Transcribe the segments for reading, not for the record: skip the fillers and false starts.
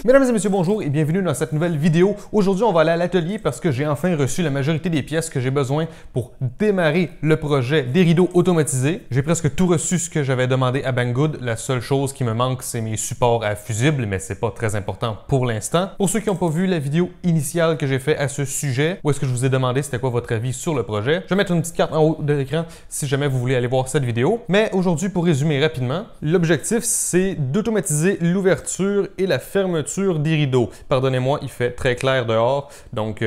Mesdames et messieurs, bonjour et bienvenue dans cette nouvelle vidéo. Aujourd'hui, on va aller à l'atelier parce que j'ai enfin reçu la majorité des pièces que j'ai besoin pour démarrer le projet des rideaux automatisés. J'ai presque tout reçu ce que j'avais demandé à Banggood. La seule chose qui me manque, c'est mes supports à fusibles, mais c'est pas très important pour l'instant. Pour ceux qui n'ont pas vu la vidéo initiale que j'ai fait à ce sujet, où est-ce que je vous ai demandé c'était quoi votre avis sur le projet, je vais mettre une petite carte en haut de l'écran si jamais vous voulez aller voir cette vidéo. Mais aujourd'hui, pour résumer rapidement, l'objectif, c'est d'automatiser l'ouverture et la fermeture des rideaux. Pardonnez-moi, il fait très clair dehors, donc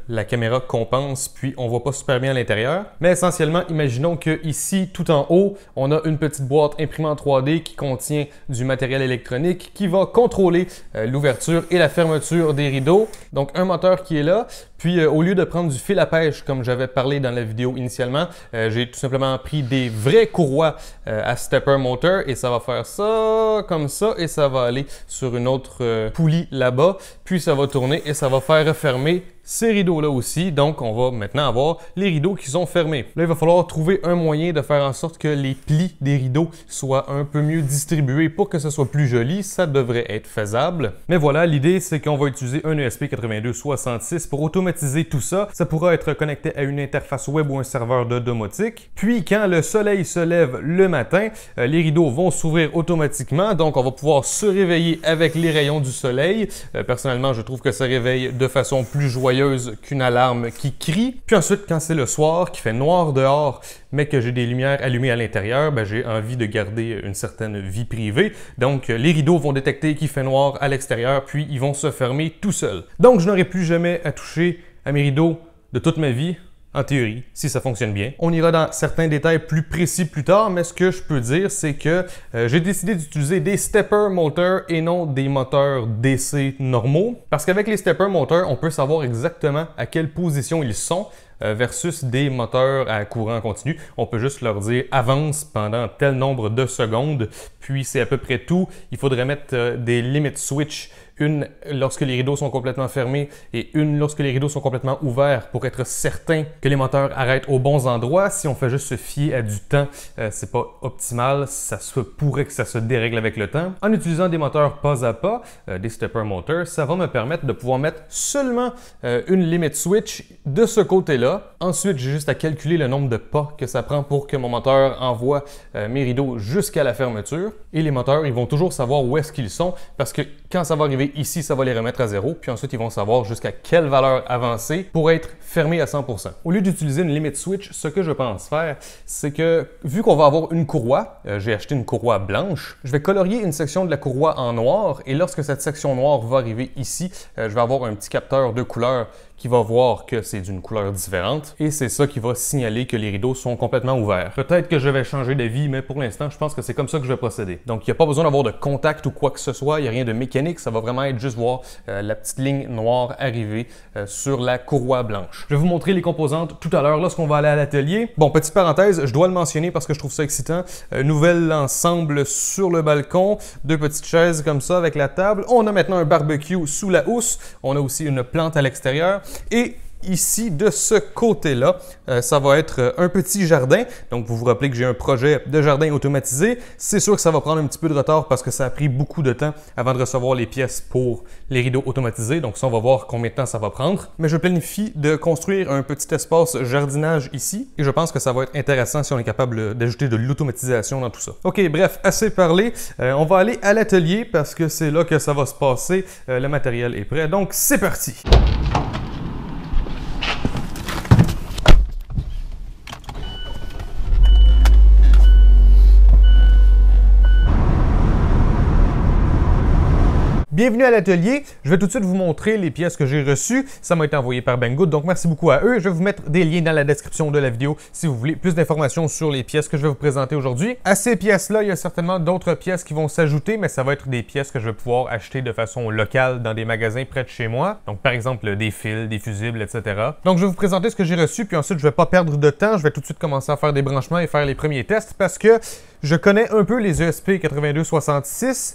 la caméra compense, puis on voit pas super bien à l'intérieur. Mais essentiellement, imaginons que ici, tout en haut, on a une petite boîte imprimante 3D qui contient du matériel électronique qui va contrôler l'ouverture et la fermeture des rideaux. Donc un moteur qui est là. Puis au lieu de prendre du fil à pêche comme j'avais parlé dans la vidéo initialement, j'ai tout simplement pris des vraies courroies à stepper motor et ça va faire ça comme ça et ça va aller sur une autre poulie là-bas. Puis ça va tourner et ça va faire refermer ces rideaux-là aussi. Donc, on va maintenant avoir les rideaux qui sont fermés. Là, il va falloir trouver un moyen de faire en sorte que les plis des rideaux soient un peu mieux distribués pour que ce soit plus joli. Ça devrait être faisable. Mais voilà, l'idée, c'est qu'on va utiliser un ESP8266 pour automatiser tout ça. Ça pourra être connecté à une interface web ou un serveur de domotique. Puis, quand le soleil se lève le matin, les rideaux vont s'ouvrir automatiquement. Donc, on va pouvoir se réveiller avec les rayons du soleil. Personnellement, je trouve que ça réveille de façon plus joyeuse qu'une alarme qui crie. Puis ensuite, quand c'est le soir, qu'il fait noir dehors, mais que j'ai des lumières allumées à l'intérieur, j'ai envie de garder une certaine vie privée. Donc, les rideaux vont détecter qu'il fait noir à l'extérieur, puis ils vont se fermer tout seuls. Donc, je n'aurai plus jamais à toucher à mes rideaux de toute ma vie. En théorie, si ça fonctionne bien. On ira dans certains détails plus précis plus tard, mais ce que je peux dire, c'est que j'ai décidé d'utiliser des stepper motors et non des moteurs DC normaux. Parce qu'avec les stepper motors, on peut savoir exactement à quelle position ils sont versus des moteurs à courant continu. On peut juste leur dire avance pendant tel nombre de secondes, puis c'est à peu près tout. Il faudrait mettre des limit switch, une lorsque les rideaux sont complètement fermés et une lorsque les rideaux sont complètement ouverts pour être certain que les moteurs arrêtent aux bons endroits. Si on fait juste se fier à du temps, c'est pas optimal. Ça se pourrait que ça se dérègle avec le temps. En utilisant des moteurs pas à pas, des stepper motors, ça va me permettre de pouvoir mettre seulement une limit switch de ce côté-là. Ensuite, j'ai juste à calculer le nombre de pas que ça prend pour que mon moteur envoie mes rideaux jusqu'à la fermeture. Et les moteurs, ils vont toujours savoir où est-ce qu'ils sont parce que quand ça va arriver ici, ça va les remettre à zéro, puis ensuite ils vont savoir jusqu'à quelle valeur avancer pour être fermé à 100%. Au lieu d'utiliser une limit switch, ce que je pense faire, c'est que vu qu'on va avoir une courroie, j'ai acheté une courroie blanche, je vais colorier une section de la courroie en noir et lorsque cette section noire va arriver ici, je vais avoir un petit capteur de couleur qui va voir que c'est d'une couleur différente et c'est ça qui va signaler que les rideaux sont complètement ouverts. Peut-être que je vais changer d'avis, mais pour l'instant, je pense que c'est comme ça que je vais procéder. Donc, il n'y a pas besoin d'avoir de contact ou quoi que ce soit, il n'y a rien de mécanique, ça va vraiment être juste voir la petite ligne noire arriver sur la courroie blanche. Je vais vous montrer les composantes tout à l'heure lorsqu'on va aller à l'atelier. Bon, petite parenthèse, je dois le mentionner parce que je trouve ça excitant. Nouvel ensemble sur le balcon, deux petites chaises comme ça avec la table. On a maintenant un barbecue sous la housse, on a aussi une plante à l'extérieur. Et ici, de ce côté-là, ça va être un petit jardin. Donc, vous vous rappelez que j'ai un projet de jardin automatisé. C'est sûr que ça va prendre un petit peu de retard parce que ça a pris beaucoup de temps avant de recevoir les pièces pour les rideaux automatisés. Donc, ça, on va voir combien de temps ça va prendre. Mais je planifie de construire un petit espace jardinage ici. Et je pense que ça va être intéressant si on est capable d'ajouter de l'automatisation dans tout ça. OK, bref, assez parlé. On va aller à l'atelier parce que c'est là que ça va se passer. Le matériel est prêt. Donc, c'est parti! Bienvenue à l'atelier. Je vais tout de suite vous montrer les pièces que j'ai reçues. Ça m'a été envoyé par Banggood, donc merci beaucoup à eux. Je vais vous mettre des liens dans la description de la vidéo si vous voulez plus d'informations sur les pièces que je vais vous présenter aujourd'hui. À ces pièces-là, il y a certainement d'autres pièces qui vont s'ajouter, mais ça va être des pièces que je vais pouvoir acheter de façon locale dans des magasins près de chez moi. Donc par exemple des fils, des fusibles, etc. Donc je vais vous présenter ce que j'ai reçu, puis ensuite je ne vais pas perdre de temps. Je vais tout de suite commencer à faire des branchements et faire les premiers tests parce que Je connais un peu les ESP8266,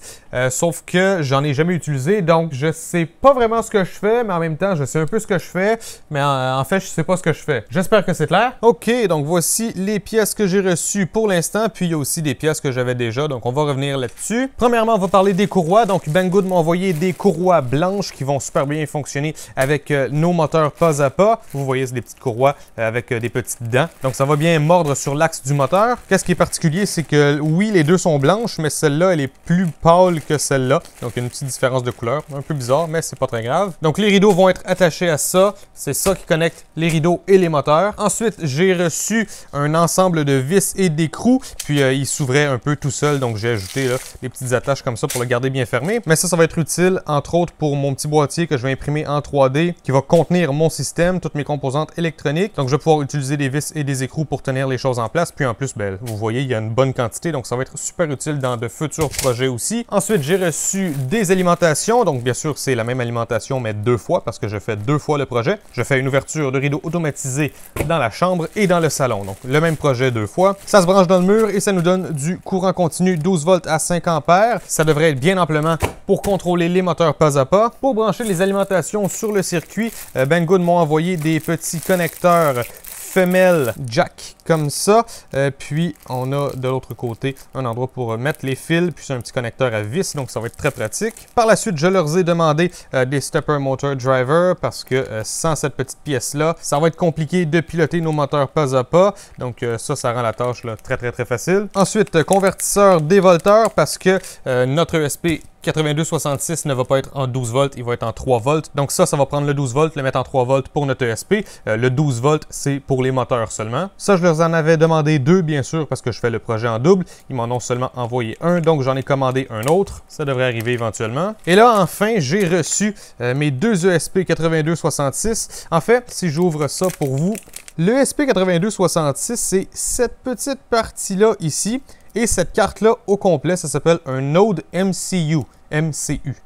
sauf que j'en ai jamais utilisé, donc je sais pas vraiment ce que je fais, mais en même temps, je sais un peu ce que je fais, mais en fait, je sais pas ce que je fais. J'espère que c'est clair. OK, donc voici les pièces que j'ai reçues pour l'instant, puis il y a aussi des pièces que j'avais déjà, donc on va revenir là-dessus. Premièrement, on va parler des courroies. Donc, Banggood m'a envoyé des courroies blanches qui vont super bien fonctionner avec nos moteurs pas à pas. Vous voyez, c'est des petites courroies avec des petites dents. Donc, ça va bien mordre sur l'axe du moteur. Qu'est-ce qui est particulier, c'est que oui, les deux sont blanches, mais celle-là, elle est plus pâle que celle-là. Donc, il y a une petite différence de couleur. Un peu bizarre, mais c'est pas très grave. Donc, les rideaux vont être attachés à ça. C'est ça qui connecte les rideaux et les moteurs. Ensuite, j'ai reçu un ensemble de vis et d'écrous. Puis, il s'ouvrait un peu tout seul. Donc, j'ai ajouté là, des petites attaches comme ça pour le garder bien fermé. Mais ça va être utile, entre autres, pour mon petit boîtier que je vais imprimer en 3D, qui va contenir mon système, toutes mes composantes électroniques. Donc, je vais pouvoir utiliser des vis et des écrous pour tenir les choses en place. Puis, en plus, ben, vous voyez, il y a une bonne quantité. Donc, ça va être super utile dans de futurs projets aussi. Ensuite, j'ai reçu des alimentations. Donc, bien sûr, c'est la même alimentation, mais deux fois, parce que je fais deux fois le projet. Je fais une ouverture de rideau automatisé dans la chambre et dans le salon. Donc, le même projet deux fois. Ça se branche dans le mur et ça nous donne du courant continu 12 volts à 5 ampères. Ça devrait être bien amplement pour contrôler les moteurs pas à pas. Pour brancher les alimentations sur le circuit, Banggood m'a envoyé des petits connecteurs femelle jack comme ça. Puis on a de l'autre côté un endroit pour mettre les fils, puis c'est un petit connecteur à vis, donc ça va être très pratique. Par la suite, je leur ai demandé des stepper motor driver parce que sans cette petite pièce-là, ça va être compliqué de piloter nos moteurs pas à pas. Donc ça rend la tâche là, très facile. Ensuite, convertisseur dévolteur parce que notre ESP 8266 ne va pas être en 12 volts, il va être en 3 volts. Donc ça va prendre le 12 volts, le mettre en 3 volts pour notre ESP. Le 12 volts, c'est pour les moteurs seulement. Ça, je leur en avais demandé deux, bien sûr, parce que je fais le projet en double. Ils m'en ont seulement envoyé un, donc j'en ai commandé un autre. Ça devrait arriver éventuellement. Et là, enfin, j'ai reçu mes deux ESP 8266. En fait, si j'ouvre ça pour vous, le ESP 8266, c'est cette petite partie-là ici. Et cette carte-là, au complet, ça s'appelle un Node MCU.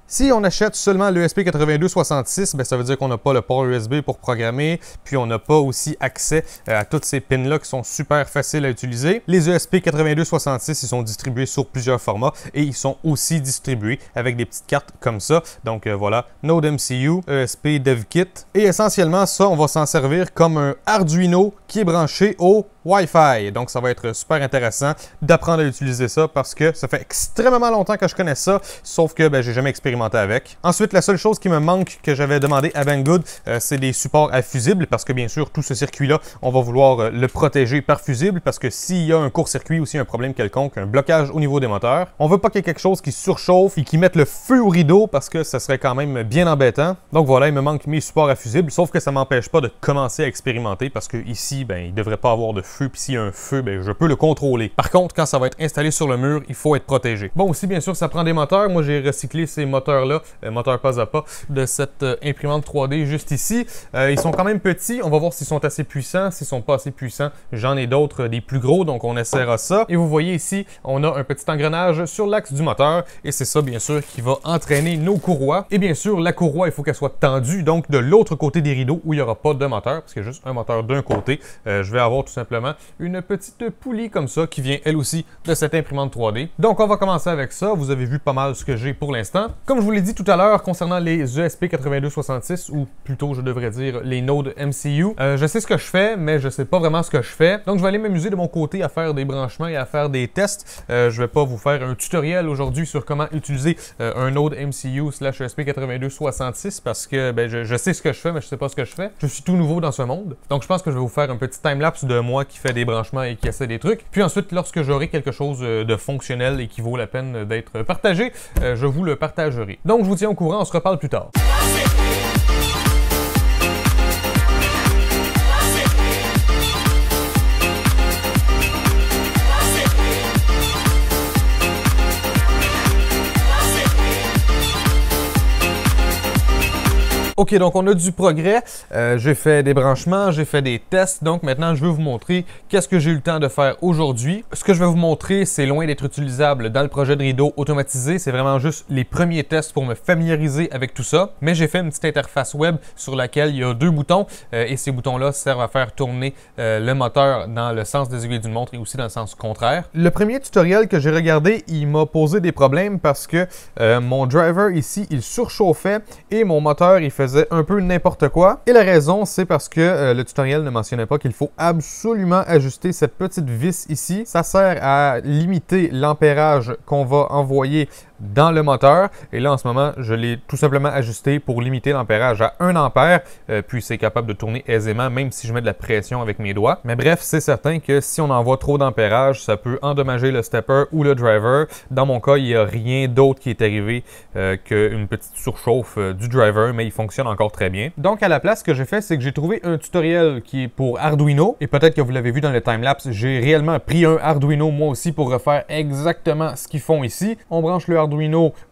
Si on achète seulement l'ESP 8266, ben ça veut dire qu'on n'a pas le port USB pour programmer, puis on n'a pas aussi accès à toutes ces pins-là qui sont super faciles à utiliser. Les ESP 8266, ils sont distribués sur plusieurs formats et ils sont aussi distribués avec des petites cartes comme ça. Donc voilà, Node MCU, ESP DevKit. Et essentiellement, ça, on va s'en servir comme un Arduino qui est branché au Wi-Fi. Donc ça va être super intéressant d'apprendre à utiliser ça parce que ça fait extrêmement longtemps que je connais ça, sauf que ben, j'ai jamais expérimenté avec. Ensuite, la seule chose qui me manque que j'avais demandé à Banggood, c'est des supports à fusibles parce que bien sûr, tout ce circuit-là, on va vouloir le protéger par fusible parce que s'il y a un court-circuit ou s'il y a un problème quelconque, un blocage au niveau des moteurs, on veut pas qu'il y ait quelque chose qui surchauffe et qui mette le feu au rideau parce que ça serait quand même bien embêtant. Donc voilà, il me manque mes supports à fusibles, sauf que ça m'empêche pas de commencer à expérimenter parce que ici, ben, il devrait pas avoir de feu, puis s'il y a un feu, ben, je peux le contrôler. Par contre, quand ça va être installé sur le mur, il faut être protégé. Bon, aussi, bien sûr, ça prend des moteurs. Moi, j'ai recyclé ces moteurs-là, moteurs pas à pas, de cette imprimante 3D juste ici. Ils sont quand même petits. On va voir s'ils sont assez puissants. S'ils sont pas assez puissants, j'en ai d'autres, des plus gros, donc on essaiera ça. Et vous voyez ici, on a un petit engrenage sur l'axe du moteur, et c'est ça, bien sûr, qui va entraîner nos courroies. Et bien sûr, la courroie, il faut qu'elle soit tendue, donc de l'autre côté des rideaux, où il n'y aura pas de moteur, parce qu'il y a juste un moteur d'un côté. Je vais avoir tout simplement une petite poulie comme ça, qui vient elle aussi de cette imprimante 3D. Donc on va commencer avec ça. Vous avez vu pas mal ce que j'ai pour l'instant. Comme je vous l'ai dit tout à l'heure, concernant les ESP 8266, ou plutôt je devrais dire les Node MCU, je sais ce que je fais, mais je sais pas vraiment ce que je fais. Donc je vais aller m'amuser de mon côté à faire des branchements et à faire des tests. Je vais pas vous faire un tutoriel aujourd'hui sur comment utiliser un Node MCU / ESP 8266 parce que ben, je sais ce que je fais, mais je sais pas ce que je fais. Je suis tout nouveau dans ce monde. Donc je pense que je vais vous faire un petit timelapse de moi qui fait des branchements et qui essaie des trucs. Puis ensuite, lorsque j'aurai quelque chose de fonctionnel et qui vaut la peine d'être partagé, je vous le partagerai. Donc je vous tiens au courant, on se reparle plus tard. OK, donc on a du progrès. J'ai fait des branchements, j'ai fait des tests. Donc maintenant, je vais vous montrer qu'est-ce que j'ai eu le temps de faire aujourd'hui. Ce que je vais vous montrer, c'est loin d'être utilisable dans le projet de rideau automatisé. C'est vraiment juste les premiers tests pour me familiariser avec tout ça. Mais j'ai fait une petite interface web sur laquelle il y a deux boutons. Et ces boutons-là servent à faire tourner le moteur dans le sens des aiguilles d'une montre et aussi dans le sens contraire. Le premier tutoriel que j'ai regardé, il m'a posé des problèmes parce que mon driver ici, il surchauffait et mon moteur, il faisait un peu n'importe quoi. Et la raison, c'est parce que le tutoriel ne mentionnait pas qu'il faut absolument ajuster cette petite vis ici. Ça sert à limiter l'ampérage qu'on va envoyer dans le moteur. Et là, en ce moment, je l'ai tout simplement ajusté pour limiter l'ampérage à 1 ampère. Puis c'est capable de tourner aisément, même si je mets de la pression avec mes doigts. Mais bref, c'est certain que si on envoie trop d'ampérage, ça peut endommager le stepper ou le driver. Dans mon cas, il n'y a rien d'autre qui est arrivé qu'une petite surchauffe du driver, mais il fonctionne encore très bien. Donc, à la place, ce que j'ai fait, c'est que j'ai trouvé un tutoriel qui est pour Arduino. Et peut-être que vous l'avez vu dans le timelapse, j'ai réellement pris un Arduino moi aussi pour refaire exactement ce qu'ils font ici. On branche le Arduino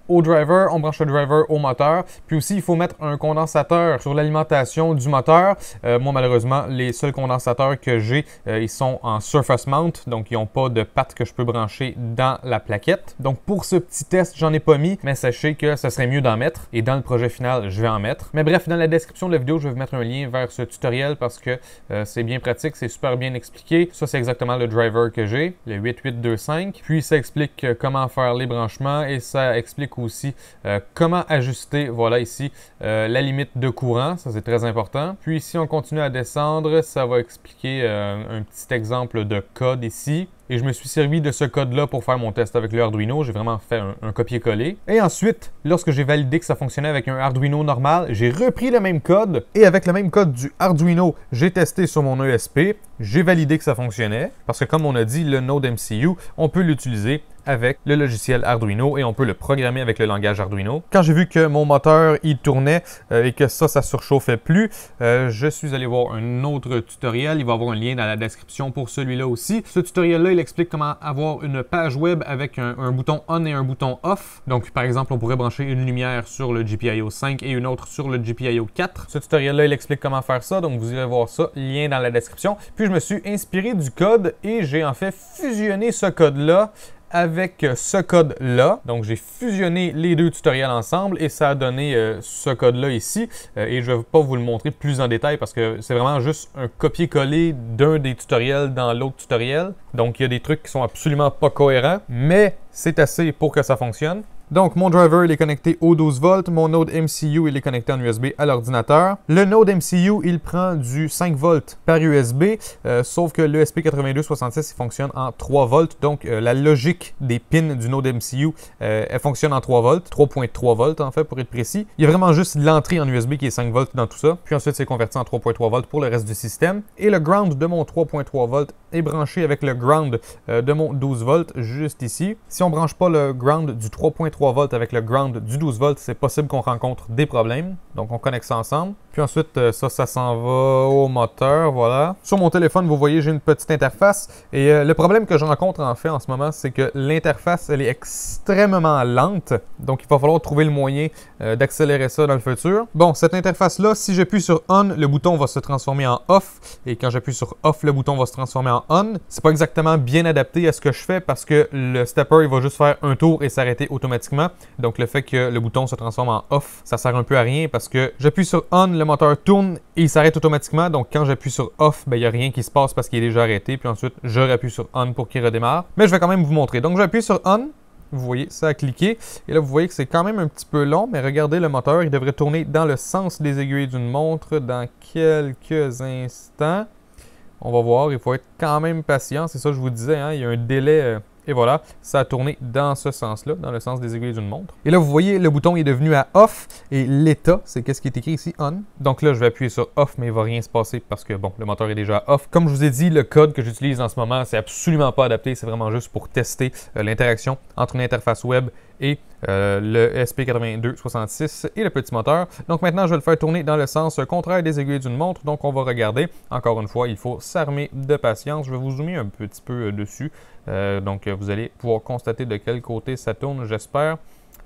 au driver, on branche le driver au moteur. Puis aussi, il faut mettre un condensateur sur l'alimentation du moteur. Moi, malheureusement, les seuls condensateurs que j'ai, ils sont en surface mount, donc ils n'ont pas de patte que je peux brancher dans la plaquette. Donc pour ce petit test, j'en ai pas mis, mais sachez que ça serait mieux d'en mettre. Et dans le projet final, je vais en mettre. Mais bref, dans la description de la vidéo, je vais vous mettre un lien vers ce tutoriel parce que c'est bien pratique, c'est super bien expliqué. Ça, c'est exactement le driver que j'ai, le 8825. Puis ça explique comment faire les branchements et ça explique aussi comment ajuster, voilà ici, la limite de courant, ça c'est très important. Puis si on continue à descendre, ça va expliquer un petit exemple de code ici. Et je me suis servi de ce code-là pour faire mon test avec le Arduino. J'ai vraiment fait un copier-coller. Et ensuite, lorsque j'ai validé que ça fonctionnait avec un Arduino normal, j'ai repris le même code. Et avec le même code du Arduino, j'ai testé sur mon ESP. J'ai validé que ça fonctionnait. Parce que comme on a dit, le Node MCU, on peut l'utiliser avec le logiciel Arduino et on peut le programmer avec le langage Arduino. Quand j'ai vu que mon moteur, il tournait et que ça surchauffait plus, je suis allé voir un autre tutoriel. Il va y avoir un lien dans la description pour celui-là aussi. Ce tutoriel-là, il explique comment avoir une page web avec un bouton on et un bouton off. Donc, par exemple, on pourrait brancher une lumière sur le GPIO 5 et une autre sur le GPIO 4. Ce tutoriel-là, il explique comment faire ça. Donc, vous irez voir ça, lien dans la description. Puis, je me suis inspiré du code et j'ai en fait fusionné ce code-là avec ce code-là. Donc, j'ai fusionné les deux tutoriels ensemble et ça a donné ce code-là ici. Et je ne vais pas vous le montrer plus en détail parce que c'est vraiment juste un copier-coller d'un des tutoriels dans l'autre tutoriel. Donc, il y a des trucs qui sont absolument pas cohérents, mais c'est assez pour que ça fonctionne. Donc, mon driver, il est connecté au 12 volts. Mon Node MCU, il est connecté en USB à l'ordinateur. Le Node MCU, il prend du 5 volts par USB, sauf que le SP8266, il fonctionne en 3 volts. Donc, la logique des pins du Node MCU, elle fonctionne en 3 volts, 3.3 volts en fait, pour être précis. Il y a vraiment juste l'entrée en USB qui est 5 volts dans tout ça. Puis ensuite, c'est converti en 3.3 volts pour le reste du système. Et le ground de mon 3.3 volts est branché avec le ground de mon 12 volts juste ici. Si on ne branche pas le ground du 3.3 volts avec le ground du 12 volts, c'est possible qu'on rencontre des problèmes. Donc, on connecte ça ensemble. Puis ensuite, ça s'en va au moteur, voilà. Sur mon téléphone, vous voyez, j'ai une petite interface. Et le problème que je rencontre en fait en ce moment, c'est que l'interface, elle est extrêmement lente. Donc, il va falloir trouver le moyen d'accélérer ça dans le futur. Bon, cette interface-là, si j'appuie sur On, le bouton va se transformer en Off. Et quand j'appuie sur Off, le bouton va se transformer en On. C'est pas exactement bien adapté à ce que je fais parce que le stepper, il va juste faire un tour et s'arrêter automatiquement. Donc, le fait que le bouton se transforme en Off, ça sert un peu à rien parce que j'appuie sur On, le moteur tourne et il s'arrête automatiquement. Donc, quand j'appuie sur Off, il n'y a rien qui se passe parce qu'il est déjà arrêté. Puis ensuite, je rappuie sur On pour qu'il redémarre. Mais je vais quand même vous montrer. Donc, j'appuie sur On. Vous voyez, ça a cliqué. Et là, vous voyez que c'est quand même un petit peu long. Mais regardez, le moteur, il devrait tourner dans le sens des aiguilles d'une montre dans quelques instants. On va voir. Il faut être quand même patient. C'est ça que je vous disais. Hein? Il y a un délai... Et voilà, ça a tourné dans ce sens-là, dans le sens des aiguilles d'une montre. Et là, vous voyez, le bouton est devenu à off et l'état, c'est qu'est-ce qui est écrit ici, on. Donc là, je vais appuyer sur off, mais il ne va rien se passer parce que, bon, le moteur est déjà à off. Comme je vous ai dit, le code que j'utilise en ce moment, c'est absolument pas adapté. C'est vraiment juste pour tester l'interaction entre une interface web et le SP8266 et le petit moteur. Donc maintenant, je vais le faire tourner dans le sens contraire des aiguilles d'une montre. Donc on va regarder. Encore une fois, il faut s'armer de patience. Je vais vous zoomer un petit peu dessus. Donc vous allez pouvoir constater de quel côté ça tourne, j'espère.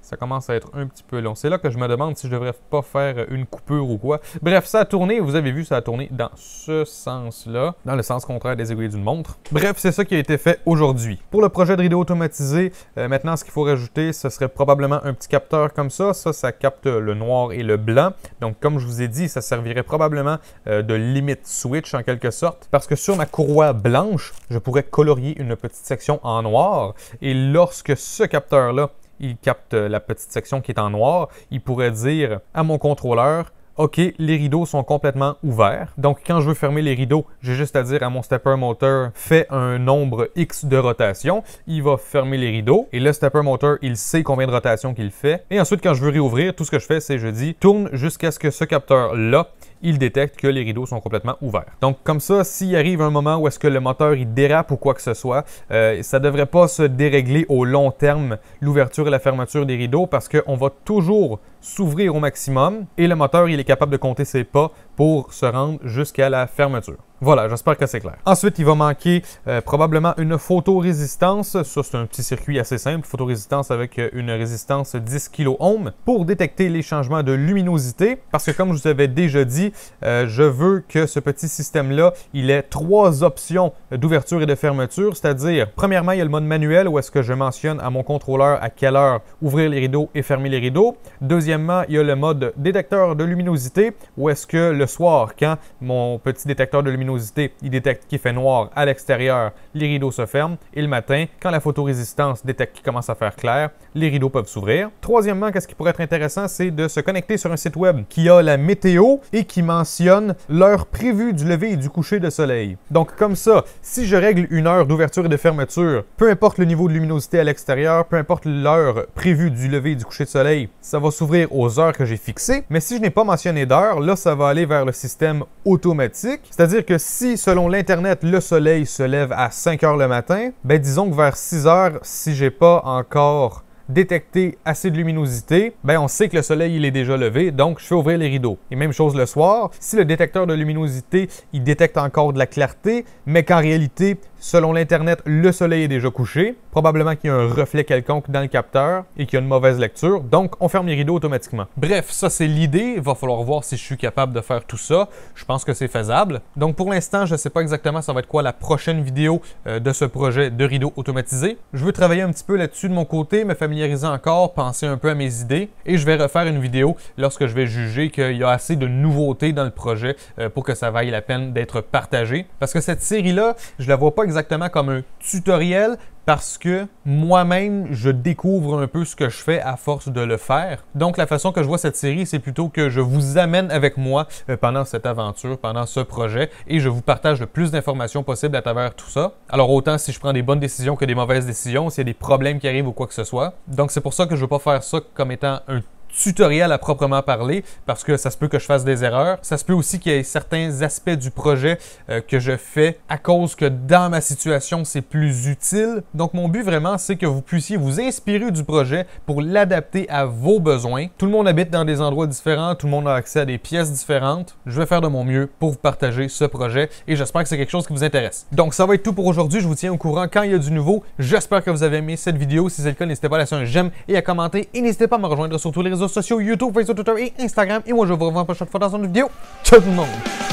Ça commence à être un petit peu long. C'est là que je me demande si je devrais pas faire une coupure ou quoi. Bref, ça a tourné. Vous avez vu, ça a tourné dans ce sens-là, dans le sens contraire des aiguilles d'une montre. Bref, c'est ça qui a été fait aujourd'hui. Pour le projet de rideau automatisé, maintenant, ce qu'il faut rajouter, ce serait probablement un petit capteur comme ça. Ça capte le noir et le blanc. Donc, comme je vous ai dit, ça servirait probablement de limit switch en quelque sorte. Parce que sur ma courroie blanche, je pourrais colorier une petite section en noir. Et lorsque ce capteur-là, il capte la petite section qui est en noir, il pourrait dire à mon contrôleur: OK, les rideaux sont complètement ouverts. Donc, quand je veux fermer les rideaux, j'ai juste à dire à mon stepper motor: fais un nombre X de rotations. Il va fermer les rideaux. Et le stepper motor, il sait combien de rotations qu'il fait. Et ensuite, quand je veux réouvrir, tout ce que je fais, c'est je dis tourne jusqu'à ce que ce capteur-là, il détecte que les rideaux sont complètement ouverts. Donc, comme ça, s'il arrive un moment où est-ce que le moteur il dérape ou quoi que ce soit, ça ne devrait pas se dérégler au long terme, l'ouverture et la fermeture des rideaux, parce qu'on va toujours s'ouvrir au maximum et le moteur, il est capable de compter ses pas pour se rendre jusqu'à la fermeture. Voilà, j'espère que c'est clair. Ensuite, il va manquer probablement une photorésistance. Ça, c'est un petit circuit assez simple. Photorésistance avec une résistance 10 kΩ pour détecter les changements de luminosité. Parce que comme je vous avais déjà dit, je veux que ce petit système-là, il ait 3 options d'ouverture et de fermeture. C'est-à-dire, premièrement, il y a le mode manuel où est-ce que je mentionne à mon contrôleur à quelle heure ouvrir les rideaux et fermer les rideaux. Deuxièmement, il y a le mode détecteur de luminosité où est-ce que le soir, quand mon petit détecteur de luminosité il détecte qu'il fait noir à l'extérieur, les rideaux se ferment. Et le matin, quand la photorésistance détecte qu'il commence à faire clair, les rideaux peuvent s'ouvrir. Troisièmement, qu'est-ce qui pourrait être intéressant, c'est de se connecter sur un site web qui a la météo et qui mentionne l'heure prévue du lever et du coucher de soleil. Donc comme ça, si je règle une heure d'ouverture et de fermeture, peu importe le niveau de luminosité à l'extérieur, peu importe l'heure prévue du lever et du coucher de soleil, ça va s'ouvrir aux heures que j'ai fixées. Mais si je n'ai pas mentionné d'heure, là, ça va aller vers le système automatique. C'est-à-dire que si, selon l'Internet, le soleil se lève à 5 heures le matin, ben disons que vers 6 heures, si j'ai pas encore détecté assez de luminosité, ben on sait que le soleil il est déjà levé, donc je fais ouvrir les rideaux. Et même chose le soir, si le détecteur de luminosité il détecte encore de la clarté, mais qu'en réalité, selon l'Internet, le soleil est déjà couché, probablement qu'il y a un reflet quelconque dans le capteur et qu'il y a une mauvaise lecture, donc on ferme les rideaux automatiquement. Bref, ça c'est l'idée, il va falloir voir si je suis capable de faire tout ça. Je pense que c'est faisable. Donc pour l'instant, je ne sais pas exactement ça va être quoi la prochaine vidéo de ce projet de rideau automatisé. Je veux travailler un petit peu là-dessus de mon côté, me familiariser encore, penser un peu à mes idées et je vais refaire une vidéo lorsque je vais juger qu'il y a assez de nouveautés dans le projet pour que ça vaille la peine d'être partagé. Parce que cette série-là, je la vois pas exactement comme un tutoriel, parce que moi-même, je découvre un peu ce que je fais à force de le faire. Donc, la façon que je vois cette série, c'est plutôt que je vous amène avec moi pendant cette aventure, pendant ce projet, et je vous partage le plus d'informations possible à travers tout ça. Alors, autant si je prends des bonnes décisions que des mauvaises décisions, s'il y a des problèmes qui arrivent ou quoi que ce soit. Donc, c'est pour ça que je ne veux pas faire ça comme étant un tutoriel à proprement parler, parce que ça se peut que je fasse des erreurs. Ça se peut aussi qu'il y ait certains aspects du projet que je fais à cause que dans ma situation, c'est plus utile. Donc, mon but vraiment, c'est que vous puissiez vous inspirer du projet pour l'adapter à vos besoins. Tout le monde habite dans des endroits différents, tout le monde a accès à des pièces différentes. Je vais faire de mon mieux pour vous partager ce projet et j'espère que c'est quelque chose qui vous intéresse. Donc, ça va être tout pour aujourd'hui. Je vous tiens au courant quand il y a du nouveau. J'espère que vous avez aimé cette vidéo. Si c'est le cas, n'hésitez pas à laisser un j'aime et à commenter. Et n'hésitez pas à me rejoindre sur tous les réseaux sociaux, YouTube, Facebook, Twitter et Instagram. Et moi, je vous revois la prochaine fois dans une vidéo. Ciao tout le monde!